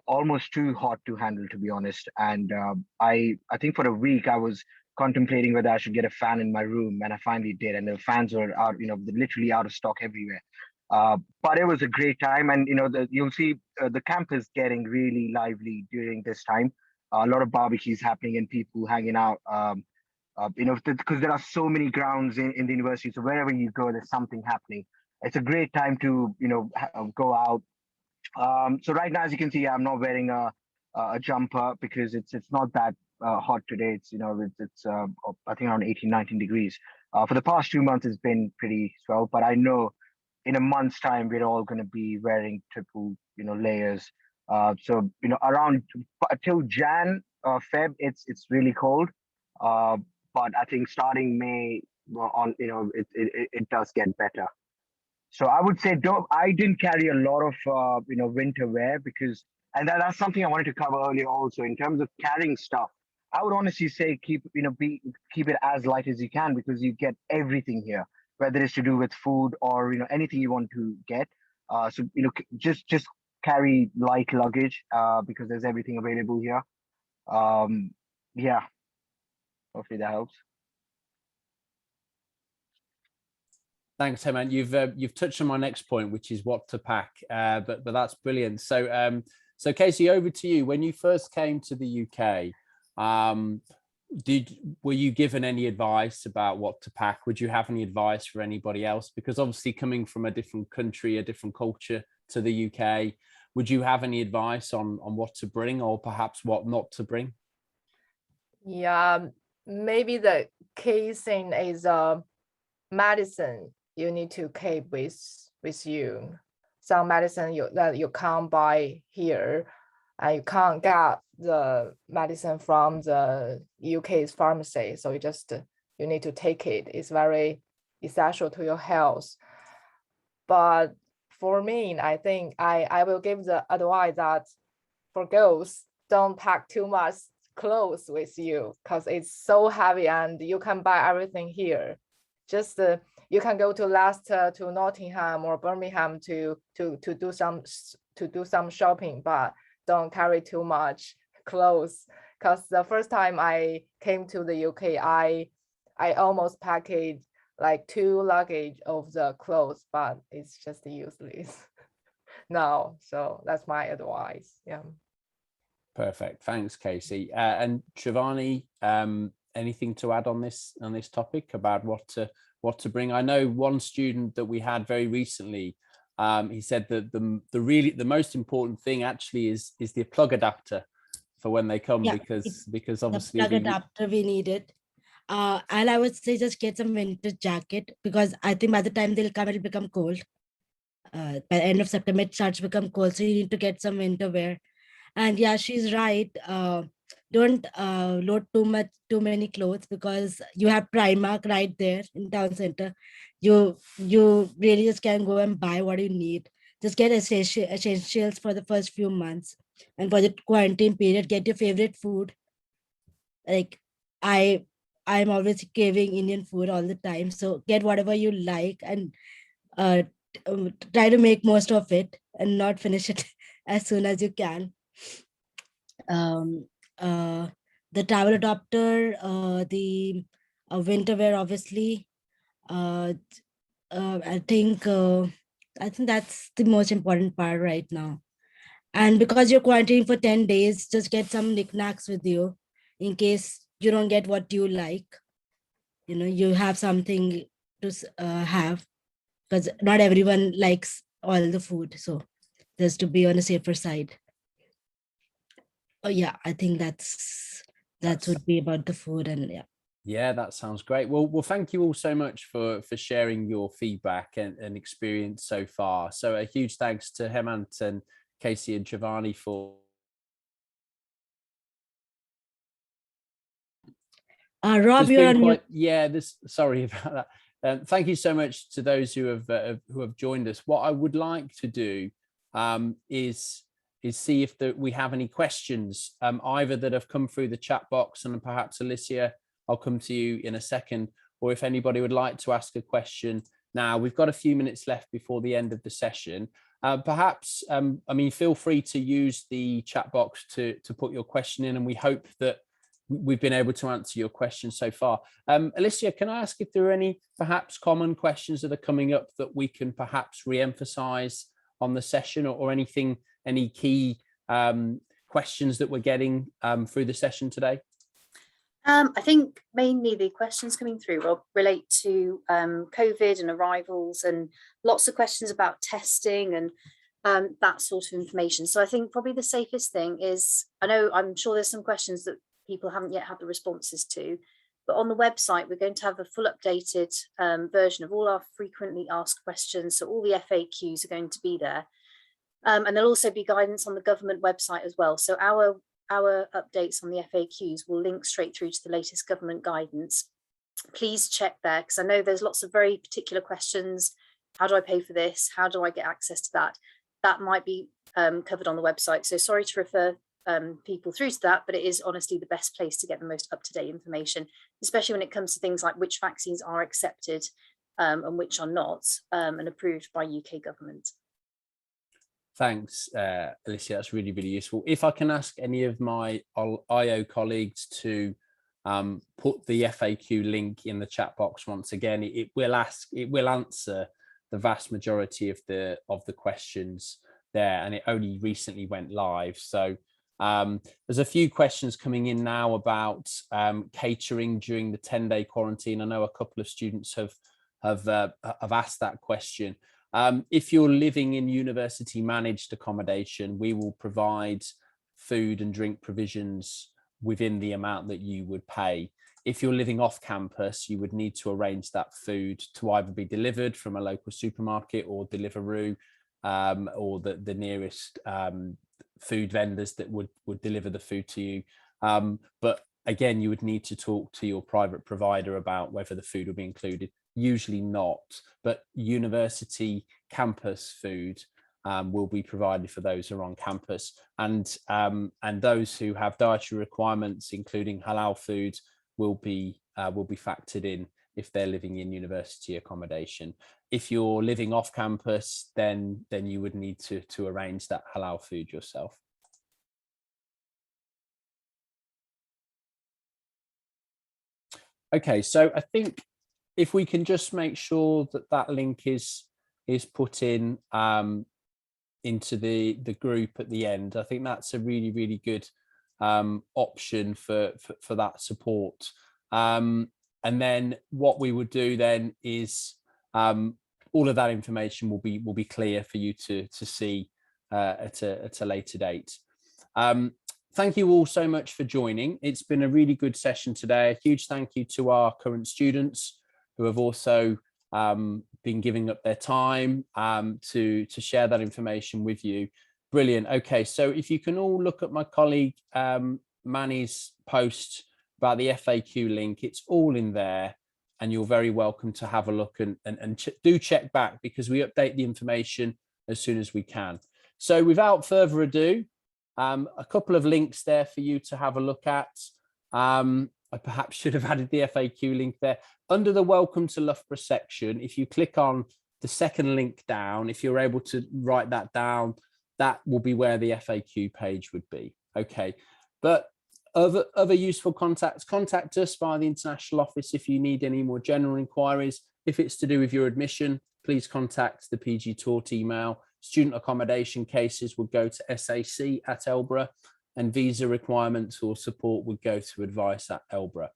Almost too hot to handle, to be honest. And I think for a week I was contemplating whether I should get a fan in my room, and I finally did. And the fans were out, literally out of stock everywhere. But it was a great time, and you'll see the camp is getting really lively during this time. A lot of barbecues happening and people hanging out. Because there are so many grounds in the university, so wherever you go, there's something happening. It's a great time to go out. So right now, as you can see, I'm not wearing a jumper because it's not that hot today. It's I think around 18, 19 degrees. For the past 2 months, it's been pretty swell, but I know in a month's time, we're all going to be wearing triple, layers. So, around till Jan, Feb, it's really cold. But I think starting May on, it does get better. So I would say I didn't carry a lot of winter wear because, and that's something I wanted to cover earlier also in terms of carrying stuff. I would honestly say keep it as light as you can because you get everything here, whether it's to do with food or anything you want to get. So just carry light luggage because there's everything available here. Yeah, hopefully that helps. Thanks, Hemant. You've touched on my next point, which is what to pack. But that's brilliant. So so Casey, over to you. When you first came to the UK, were you given any advice about what to pack? Would you have any advice for anybody else? Because obviously coming from a different country, a different culture to the UK, would you have any advice on what to bring or perhaps what not to bring? Yeah, maybe the key thing is medicine you need to keep with you. Some medicine that you can't buy here, and you can't get the medicine from the UK's pharmacy. So you need to take it. It's very essential to your health. But for me, I think I will give the advice that for girls, don't pack too much clothes with you because it's so heavy and you can buy everything here. Just you can go to Leicester, to Nottingham or Birmingham to do some shopping, but don't carry too much clothes. Because the first time I came to the UK, I almost packed like 2 luggage of the clothes, but it's just useless now. So that's my advice. Yeah. Perfect. Thanks, Casey. And Shivani, anything to add on this topic about what to bring? I know one student that we had very recently, he said that the most important thing actually is the plug adapter for when they come, because obviously the plug adapter we needed. And I would say just get some winter jacket because I think by the time they'll come, it'll become cold. By the end of September, it starts to become cold, so you need to get some winter wear. And yeah, she's right. Don't load too many clothes because you have Primark right there in town center. You really just can go and buy what you need. Just get essentials for the first few months, and for the quarantine period, get your favorite food. Like I'm always craving Indian food all the time, so get whatever you like and try to make most of it and not finish it as soon as you can. um, the travel adapter, the winter wear, obviously. Uh, I think that's the most important part right now. And because you're quarantining for 10 days, just get some knickknacks with you in case you don't get what you like. You have something to have, because not everyone likes all the food. So just to be on the safer side. Oh yeah, I think that would be about the food. And yeah, that sounds great. Well, thank you all so much for sharing your feedback and experience so far. So a huge thanks to Hemant and Casey and Shivani for Rob, you're on mute. Yeah, sorry about that. Thank you so much to those who have joined us. What I would like to do is see if we have any questions, either that have come through the chat box, and perhaps Alicia, I'll come to you in a second, or if anybody would like to ask a question now. We've got a few minutes left before the end of the session. Perhaps, feel free to use the chat box to put your question in, and we hope that we've been able to answer your questions so far. Alicia, can I ask if there are any perhaps common questions that are coming up that we can perhaps re-emphasize on the session, or anything, any key questions that we're getting through the session today? I think mainly the questions coming through will relate to COVID and arrivals, and lots of questions about testing and that sort of information. So I think probably the safest thing is, I'm sure there's some questions that people haven't yet had the responses to, but on the website, we're going to have a full updated version of all our frequently asked questions. So all the FAQs are going to be there. And there'll also be guidance on the government website as well. So our updates on the FAQs will link straight through to the latest government guidance. Please check there, because I know there's lots of very particular questions how do I pay for this? How do I get access to that? That might be covered on the website. So sorry to refer people through to that, but it is honestly the best place to get the most up-to-date information, especially when it comes to things like which vaccines are accepted and which are not, and approved by UK government. Thanks, Alicia, that's really, really useful. If I can ask any of my IO colleagues to put the FAQ link in the chat box once again, it will answer the vast majority of the questions there, and it only recently went live. So there's a few questions coming in now about catering during the 10-day quarantine. I know a couple of students have asked that question. If you're living in university managed accommodation, we will provide food and drink provisions within the amount that you would pay. If you're living off campus, you would need to arrange that food to either be delivered from a local supermarket or Deliveroo, or the nearest food vendors that would deliver the food to you. But again, you would need to talk to your private provider about whether the food will be included. Usually not, but university campus food will be provided for those who are on campus, and those who have dietary requirements, including halal food, will be factored in if they're living in university accommodation. If you're living off campus, then you would need to arrange that halal food yourself. Okay, so I think if we can just make sure that that link is put in into the group at the end, I think that's a really, really good option for that support. And then what we would do then is all of that information will be clear for you to see at a later date. Thank you all so much for joining. It's been a really good session today. A huge thank you to our current students who have also been giving up their time to share that information with you. Brilliant. Okay, so if you can all look at my colleague Manny's post about the FAQ link, it's all in there, and you're very welcome to have a look and do check back, because we update the information as soon as we can. So without further ado, a couple of links there for you to have a look at. I perhaps should have added the FAQ link there. Under the Welcome to Loughborough section, if you click on the second link down, if you're able to write that down, that will be where the FAQ page would be. Okay, but other useful contacts, contact us via the International Office if you need any more general inquiries. If it's to do with your admission, please contact the PG Tort email. Student accommodation cases would go to SAC@Loughborough, and visa requirements or support would go to advice@Loughborough.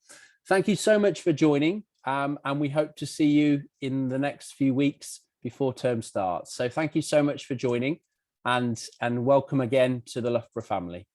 Thank you so much for joining, and we hope to see you in the next few weeks before term starts. So thank you so much for joining, and welcome again to the Loughborough family.